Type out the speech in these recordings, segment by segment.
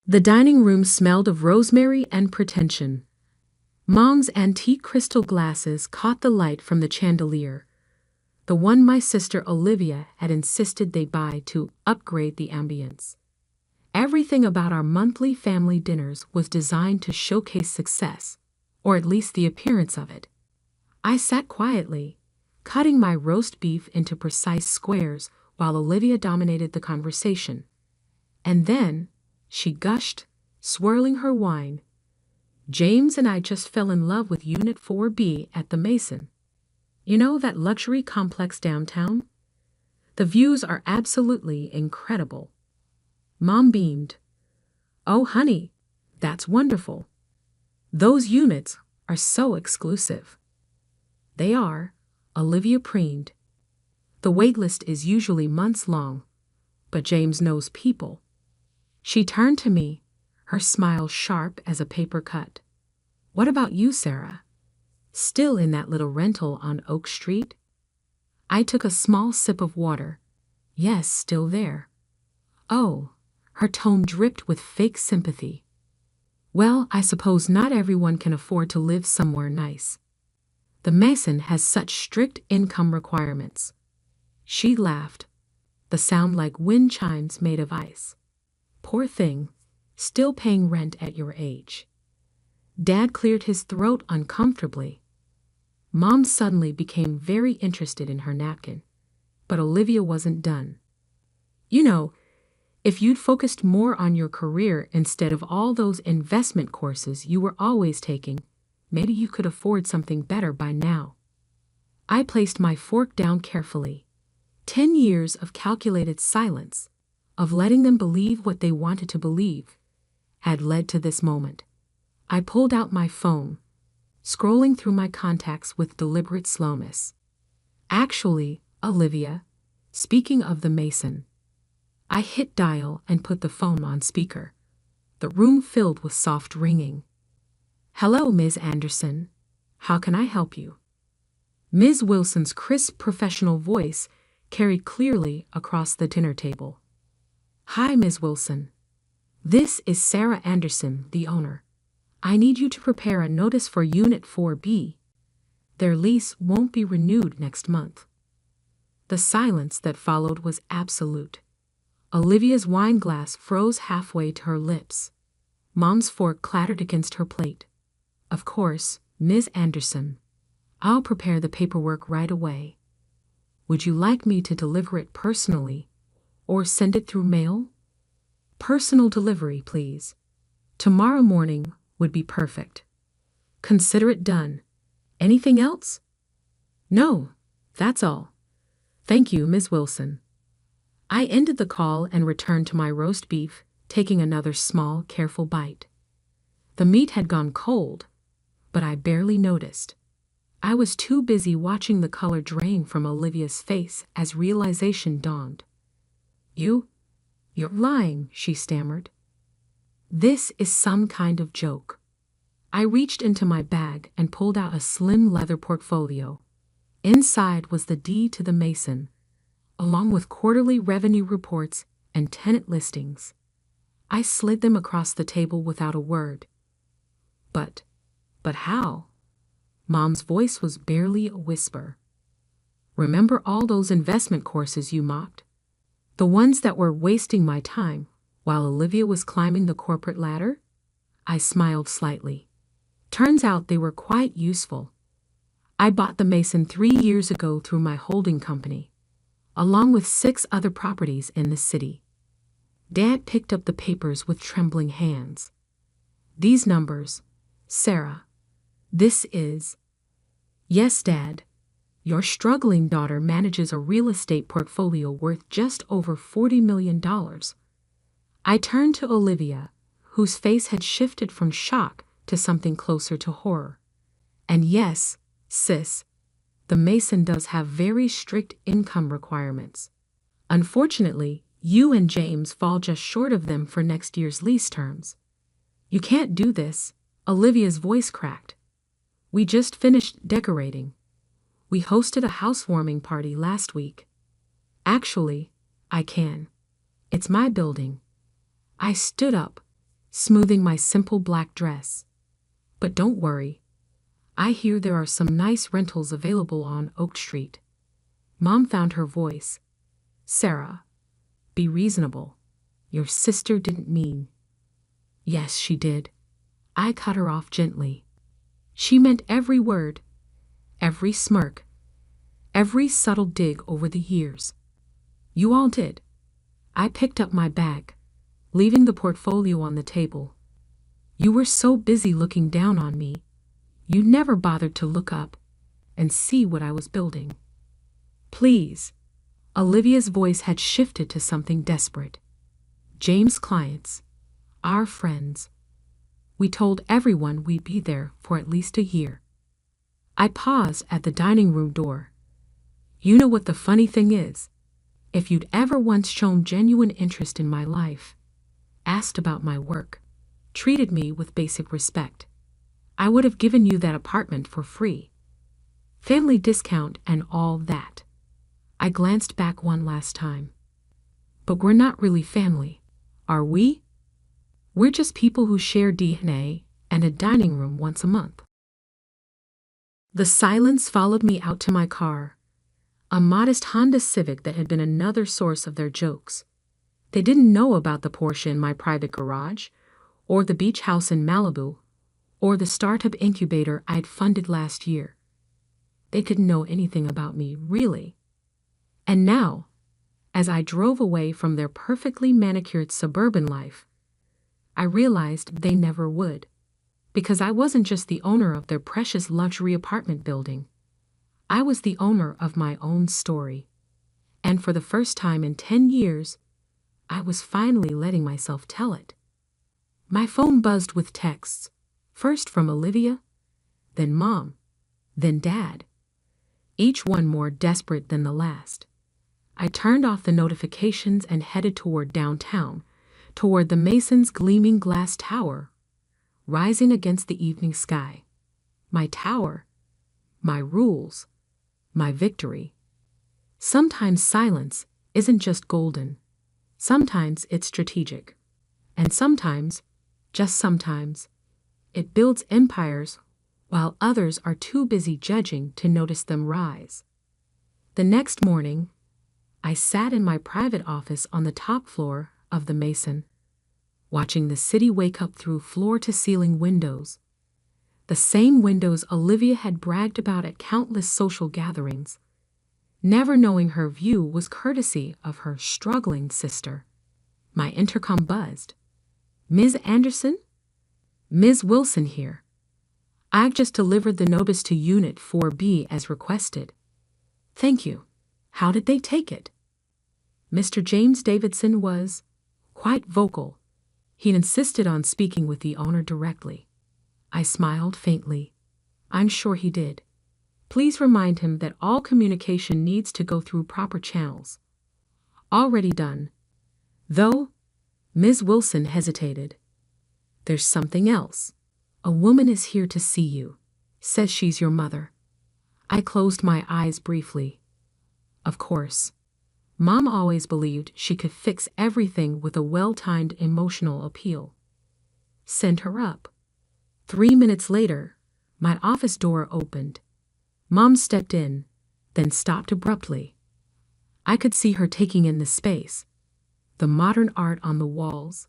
The dining room smelled of rosemary and pretension. Mom's antique crystal glasses caught the light from the chandelier, the one my sister Olivia had insisted they buy to upgrade the ambience. Everything about our monthly family dinners was designed to showcase success, or at least the appearance of it. I sat quietly, cutting my roast beef into precise squares while Olivia dominated the conversation. And then, she gushed, swirling her wine. James and I just fell in love with Unit 4B at the Mason. You know that luxury complex downtown? The views are absolutely incredible. Mom beamed. Oh, honey, that's wonderful. Those units are so exclusive. They are, Olivia preened. The waitlist is usually months long, but James knows people. She turned to me, her smile sharp as a paper cut. What about you, Sarah? Still in that little rental on Oak Street? I took a small sip of water. Yes, still there. Oh, her tone dripped with fake sympathy. Well, I suppose not everyone can afford to live somewhere nice. The Mason has such strict income requirements. She laughed, the sound like wind chimes made of ice. Poor thing, still paying rent at your age. Dad cleared his throat uncomfortably. Mom suddenly became very interested in her napkin, but Olivia wasn't done. You know, if you'd focused more on your career instead of all those investment courses you were always taking, maybe you could afford something better by now. I placed my fork down carefully. 10 years of calculated silence, of letting them believe what they wanted to believe, had led to this moment. I pulled out my phone, scrolling through my contacts with deliberate slowness. Actually, Olivia, speaking of the Mason. I hit dial and put the phone on speaker. The room filled with soft ringing. Hello, Ms. Anderson. How can I help you? Ms. Wilson's crisp professional voice carried clearly across the dinner table. Hi, Ms. Wilson. This is Sarah Anderson, the owner. I need you to prepare a notice for Unit 4B. Their lease won't be renewed next month. The silence that followed was absolute. Olivia's wine glass froze halfway to her lips. Mom's fork clattered against her plate. Of course, Ms. Anderson. I'll prepare the paperwork right away. Would you like me to deliver it personally, or send it through mail? Personal delivery, please. Tomorrow morning would be perfect. Consider it done. Anything else? No, that's all. Thank you, Ms. Wilson. I ended the call and returned to my roast beef, taking another small, careful bite. The meat had gone cold, but I barely noticed. I was too busy watching the color drain from Olivia's face as realization dawned. You're lying, she stammered. This is some kind of joke. I reached into my bag and pulled out a slim leather portfolio. Inside was the deed to the Mason, along with quarterly revenue reports and tenant listings. I slid them across the table without a word. But how? Mom's voice was barely a whisper. Remember all those investment courses you mocked? The ones that were wasting my time while Olivia was climbing the corporate ladder? I smiled slightly. Turns out they were quite useful. I bought the Mason 3 years ago through my holding company, along with 6 other properties in the city. Dad picked up the papers with trembling hands. These numbers, Sarah. This is... Yes, Dad. Your struggling daughter manages a real estate portfolio worth just over $40 million. I turned to Olivia, whose face had shifted from shock to something closer to horror. And yes, sis, the Mason does have very strict income requirements. Unfortunately, you and James fall just short of them for next year's lease terms. You can't do this, Olivia's voice cracked. We just finished decorating. We hosted a housewarming party last week. Actually, I can. It's my building. I stood up, smoothing my simple black dress. But don't worry. I hear there are some nice rentals available on Oak Street. Mom found her voice. Sarah, be reasonable. Your sister didn't mean. Yes, she did. I cut her off gently. She meant every word, every smirk, every subtle dig over the years. You all did. I picked up my bag, leaving the portfolio on the table. You were so busy looking down on me, you never bothered to look up and see what I was building. Please. Olivia's voice had shifted to something desperate. James' clients, our friends. We told everyone we'd be there for at least a year. I paused at the dining room door. You know what the funny thing is? If you'd ever once shown genuine interest in my life, asked about my work, treated me with basic respect, I would have given you that apartment for free. Family discount and all that. I glanced back one last time. But we're not really family, are we? We're just people who share DNA and a dining room once a month. The silence followed me out to my car, a modest Honda Civic that had been another source of their jokes. They didn't know about the Porsche in my private garage, or the beach house in Malibu, or the startup incubator I'd funded last year. They didn't know anything about me, really. And now, as I drove away from their perfectly manicured suburban life, I realized they never would, because I wasn't just the owner of their precious luxury apartment building. I was the owner of my own story. And for the first time in 10 years, I was finally letting myself tell it. My phone buzzed with texts, first from Olivia, then Mom, then Dad, each one more desperate than the last. I turned off the notifications and headed toward downtown, toward the Mason's gleaming glass tower, rising against the evening sky. My tower, my rules, my victory. Sometimes silence isn't just golden. Sometimes it's strategic. And sometimes, just sometimes, it builds empires while others are too busy judging to notice them rise. The next morning, I sat in my private office on the top floor of the Mason, watching the city wake up through floor-to-ceiling windows. The same windows Olivia had bragged about at countless social gatherings, never knowing her view was courtesy of her struggling sister. My intercom buzzed. Ms. Anderson? Ms. Wilson here. I've just delivered the notice to Unit 4B as requested. Thank you. How did they take it? Mr. James Davidson was quite vocal. He'd insisted on speaking with the owner directly. I smiled faintly. I'm sure he did. Please remind him that all communication needs to go through proper channels. Already done. Though, Ms. Wilson hesitated. There's something else. A woman is here to see you. Says she's your mother. I closed my eyes briefly. Of course. Mom always believed she could fix everything with a well-timed emotional appeal. Send her up. 3 minutes later, my office door opened. Mom stepped in, then stopped abruptly. I could see her taking in the space, the modern art on the walls,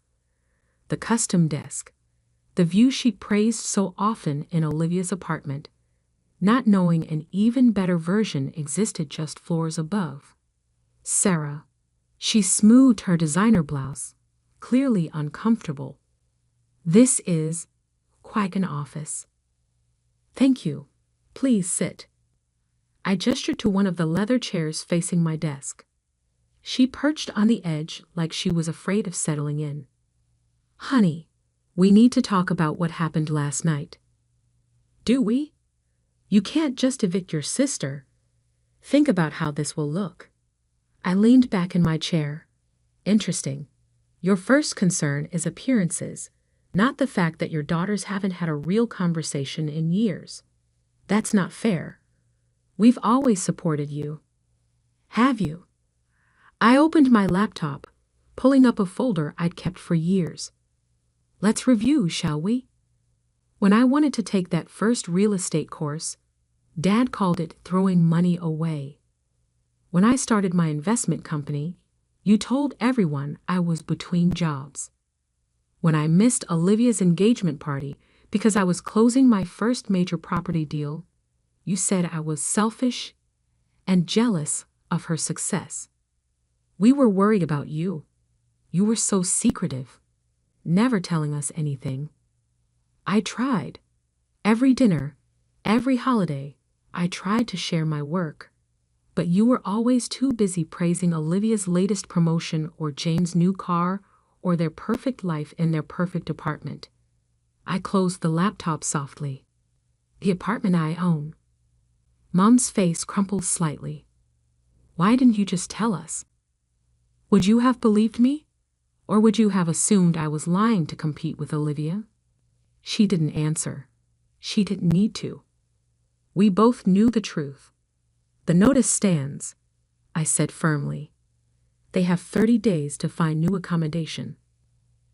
the custom desk, the view she praised so often in Olivia's apartment, not knowing an even better version existed just floors above. Sarah. She smoothed her designer blouse, clearly uncomfortable. This is quite an office. Thank you. Please sit. I gestured to one of the leather chairs facing my desk. She perched on the edge like she was afraid of settling in. Honey, we need to talk about what happened last night. Do we? You can't just evict your sister. Think about how this will look. I leaned back in my chair. Interesting. Your first concern is appearances, not the fact that your daughters haven't had a real conversation in years. That's not fair. We've always supported you. Have you? I opened my laptop, pulling up a folder I'd kept for years. Let's review, shall we? When I wanted to take that first real estate course, Dad called it throwing money away. When I started my investment company, you told everyone I was between jobs. When I missed Olivia's engagement party because I was closing my first major property deal, you said I was selfish and jealous of her success. We were worried about you. You were so secretive, never telling us anything. I tried. Every dinner, every holiday, I tried to share my work. But you were always too busy praising Olivia's latest promotion or James' new car or their perfect life in their perfect apartment. I closed the laptop softly. The apartment I own. Mom's face crumpled slightly. Why didn't you just tell us? Would you have believed me? Or would you have assumed I was lying to compete with Olivia? She didn't answer. She didn't need to. We both knew the truth. The notice stands, I said firmly. They have 30 days to find new accommodation.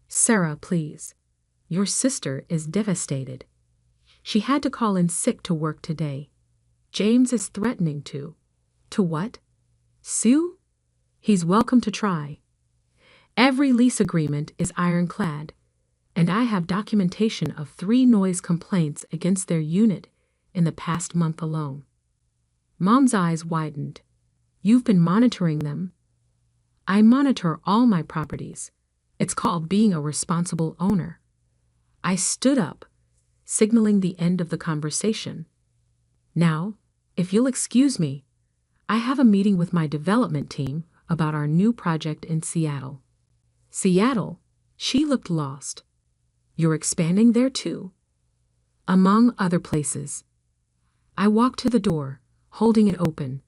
Sarah, please. Your sister is devastated. She had to call in sick to work today. James is threatening to. To what? Sue? He's welcome to try. Every lease agreement is ironclad, and I have documentation of 3 noise complaints against their unit in the past month alone. Mom's eyes widened. You've been monitoring them? I monitor all my properties. It's called being a responsible owner. I stood up, signaling the end of the conversation. Now, if you'll excuse me, I have a meeting with my development team about our new project in Seattle. Seattle? She looked lost. You're expanding there too? Among other places. I walked to the door, holding it open.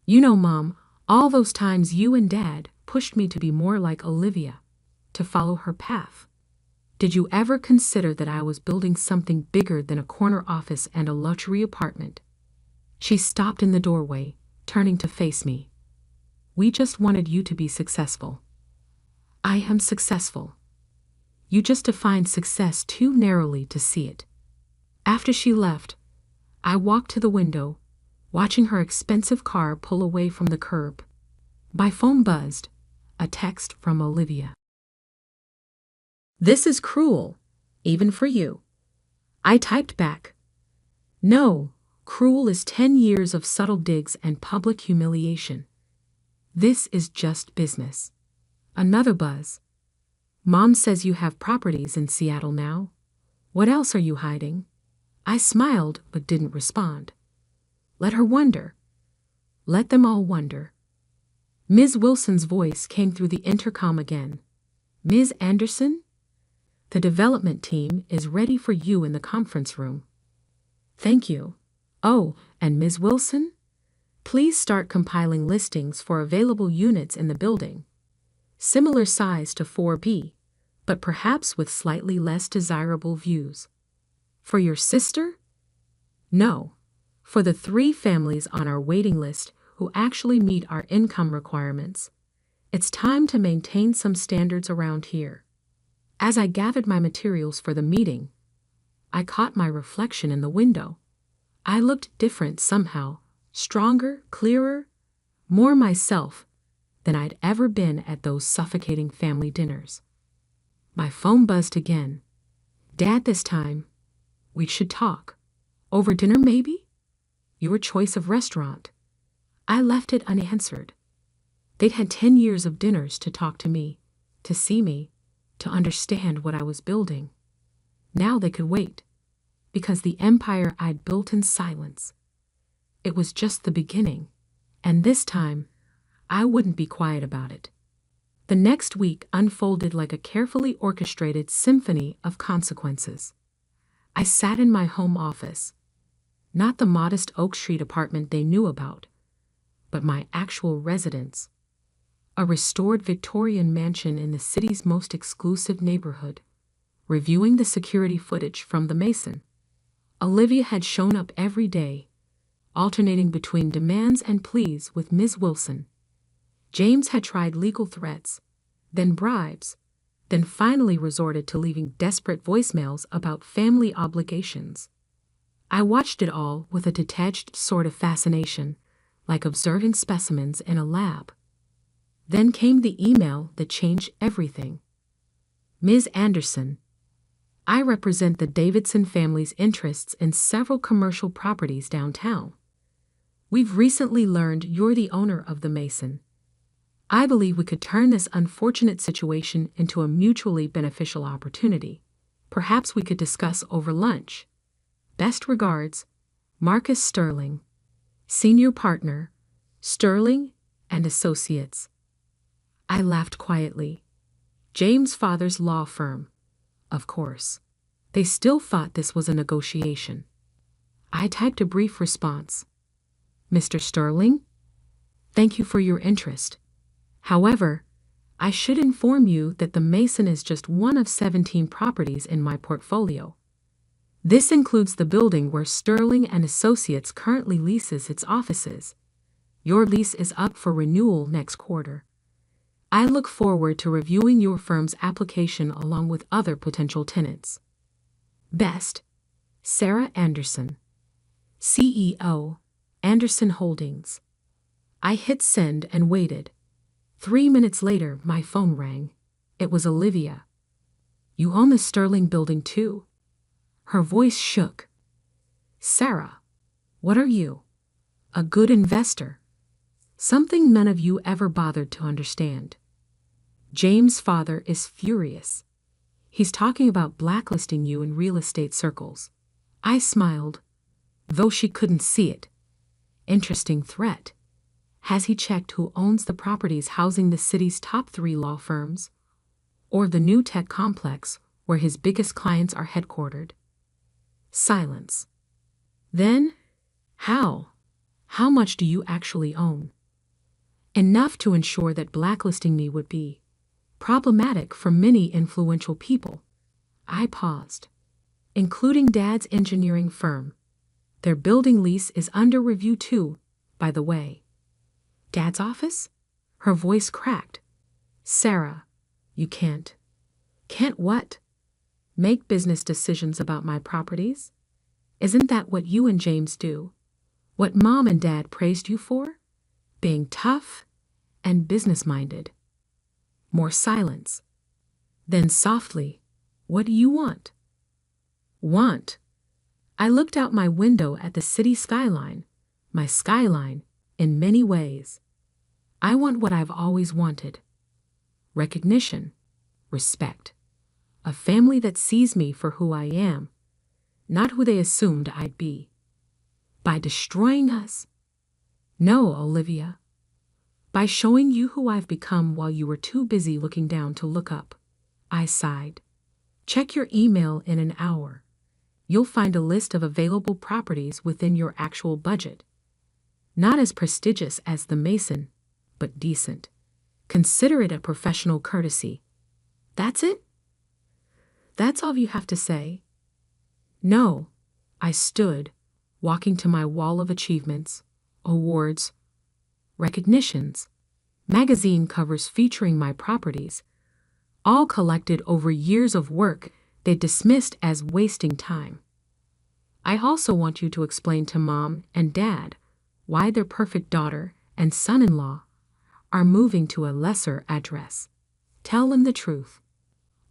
You know, Mom, all those times you and Dad pushed me to be more like Olivia, to follow her path. Did you ever consider that I was building something bigger than a corner office and a luxury apartment? She stopped in the doorway, turning to face me. We just wanted you to be successful. I am successful. You just defined success too narrowly to see it. After she left, I walked to the window, watching her expensive car pull away from the curb. My phone buzzed, a text from Olivia. This is cruel, even for you. I typed back. No, cruel is 10 years of subtle digs and public humiliation. This is just business. Another buzz. Mom says you have properties in Seattle now. What else are you hiding? I smiled but didn't respond. Let her wonder. Let them all wonder. Ms. Wilson's voice came through the intercom again. Ms. Anderson? The development team is ready for you in the conference room. Thank you. Oh, and Ms. Wilson? Please start compiling listings for available units in the building. Similar size to 4B, but perhaps with slightly less desirable views. For your sister? No. For the 3 families on our waiting list who actually meet our income requirements. It's time to maintain some standards around here. As I gathered my materials for the meeting, I caught my reflection in the window. I looked different somehow, stronger, clearer, more myself than I'd ever been at those suffocating family dinners. My phone buzzed again. Dad, this time. We should talk. Over dinner, maybe? Your choice of restaurant. I left it unanswered. They'd had 10 years of dinners to talk to me, to see me, to understand what I was building. Now they could wait, because the empire I'd built in silence. It was just the beginning, and this time, I wouldn't be quiet about it. The next week unfolded like a carefully orchestrated symphony of consequences. I sat in my home office, not the modest Oak Street apartment they knew about, but my actual residence, a restored Victorian mansion in the city's most exclusive neighborhood, reviewing the security footage from the Mason. Olivia had shown up every day, alternating between demands and pleas with Ms. Wilson. James had tried legal threats, then bribes, then finally resorted to leaving desperate voicemails about family obligations. I watched it all with a detached sort of fascination, like observing specimens in a lab. Then came the email that changed everything. Ms. Anderson, I represent the Davidson family's interests in several commercial properties downtown. We've recently learned you're the owner of the Mason. I believe we could turn this unfortunate situation into a mutually beneficial opportunity. Perhaps we could discuss over lunch. Best regards, Marcus Sterling, Senior Partner, Sterling and Associates. I laughed quietly. James' father's law firm. Of course. They still thought this was a negotiation. I typed a brief response. Mr. Sterling? Thank you for your interest. However, I should inform you that the Mason is just one of 17 properties in my portfolio. This includes the building where Sterling and Associates currently leases its offices. Your lease is up for renewal next quarter. I look forward to reviewing your firm's application along with other potential tenants. Best, Sarah Anderson, CEO, Anderson Holdings. I hit send and waited. 3 minutes later, my phone rang. It was Olivia. You own the Sterling building too? Her voice shook. Sarah, what are you? A good investor. Something none of you ever bothered to understand. James' father is furious. He's talking about blacklisting you in real estate circles. I smiled, though she couldn't see it. Interesting threat. Has he checked who owns the properties housing the city's top 3 law firms? Or the new tech complex where his biggest clients are headquartered? Silence. Then, how? How much do you actually own? Enough to ensure that blacklisting me would be problematic for many influential people. I paused. Including Dad's engineering firm. Their building lease is under review too, by the way. Dad's office? Her voice cracked. Sarah, you can't. Can't what? Make business decisions about my properties? Isn't that what you and James do? What Mom and Dad praised you for? Being tough and business-minded. More silence. Then softly, what do you want? Want? I looked out my window at the city skyline, my skyline, in many ways. I want what I've always wanted. Recognition, respect, a family that sees me for who I am, not who they assumed I'd be. By destroying us? No, Olivia. By showing you who I've become while you were too busy looking down to look up. I sighed. Check your email in an hour. You'll find a list of available properties within your actual budget. Not as prestigious as the Mason, but decent. Consider it a professional courtesy. That's it? That's all you have to say? No. I stood, walking to my wall of achievements, awards, recognitions, magazine covers featuring my properties, all collected over years of work they dismissed as wasting time. I also want you to explain to Mom and Dad why their perfect daughter and son-in-law are moving to a lesser address. Tell them the truth.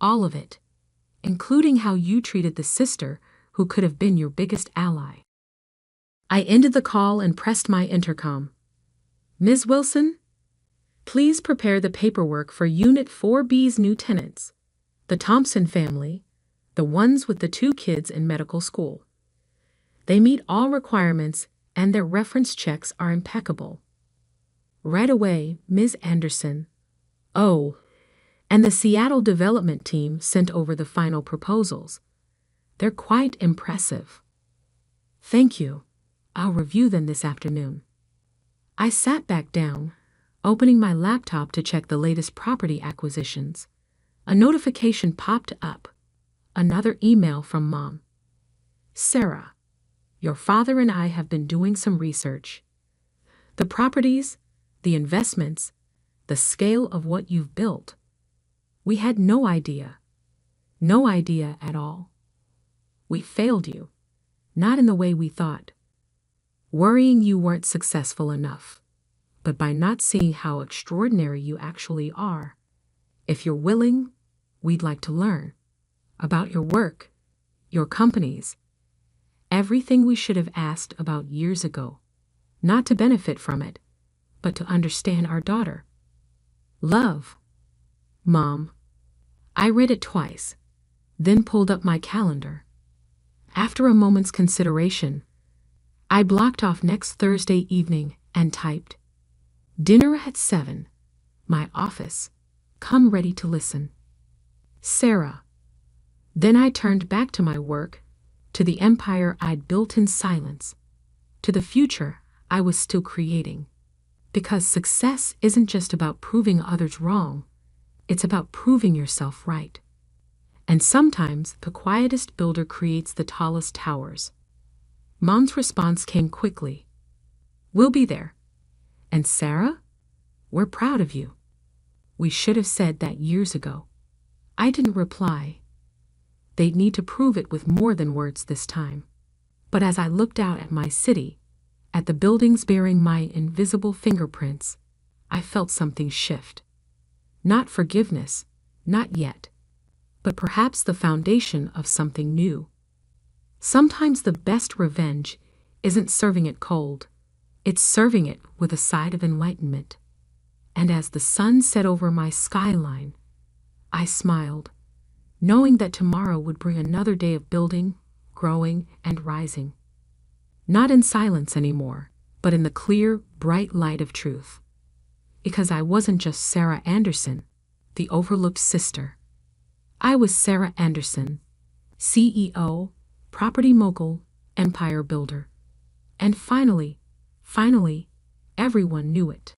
All of it, including how you treated the sister who could have been your biggest ally. I ended the call and pressed my intercom. Ms. Wilson, please prepare the paperwork for Unit 4B's new tenants, the Thompson family, the ones with the 2 kids in medical school. They meet all requirements and their reference checks are impeccable. Right away, Ms. Anderson. Oh, and the Seattle development team sent over the final proposals. They're quite impressive. Thank you. I'll review them this afternoon. I sat back down, opening my laptop to check the latest property acquisitions. A notification popped up. Another email from Mom. Sarah, your father and I have been doing some research. The properties, the investments, the scale of what you've built. We had no idea. No idea at all. We failed you. Not in the way we thought. Worrying you weren't successful enough, but by not seeing how extraordinary you actually are. If you're willing, we'd like to learn about your work, your companies, everything we should have asked about years ago, not to benefit from it, but to understand our daughter. Love. Mom. I read it twice, then pulled up my calendar. After a moment's consideration, I blocked off next Thursday evening and typed, "Dinner at 7. My office. Come ready to listen. Sarah." Then I turned back to my work, to the empire I'd built in silence, to the future I was still creating. Because success isn't just about proving others wrong, it's about proving yourself right. And sometimes the quietest builder creates the tallest towers. Mom's response came quickly. "We'll be there. And Sarah, we're proud of you." We should have said that years ago. I didn't reply. They'd need to prove it with more than words this time. But as I looked out at my city, at the buildings bearing my invisible fingerprints, I felt something shift. Not forgiveness, not yet, but perhaps the foundation of something new. Sometimes the best revenge isn't serving it cold, it's serving it with a side of enlightenment. And as the sun set over my skyline, I smiled, knowing that tomorrow would bring another day of building, growing, and rising. Not in silence anymore, but in the clear, bright light of truth. Because I wasn't just Sarah Anderson, the overlooked sister. I was Sarah Anderson, CEO, property mogul, empire builder. And finally, everyone knew it.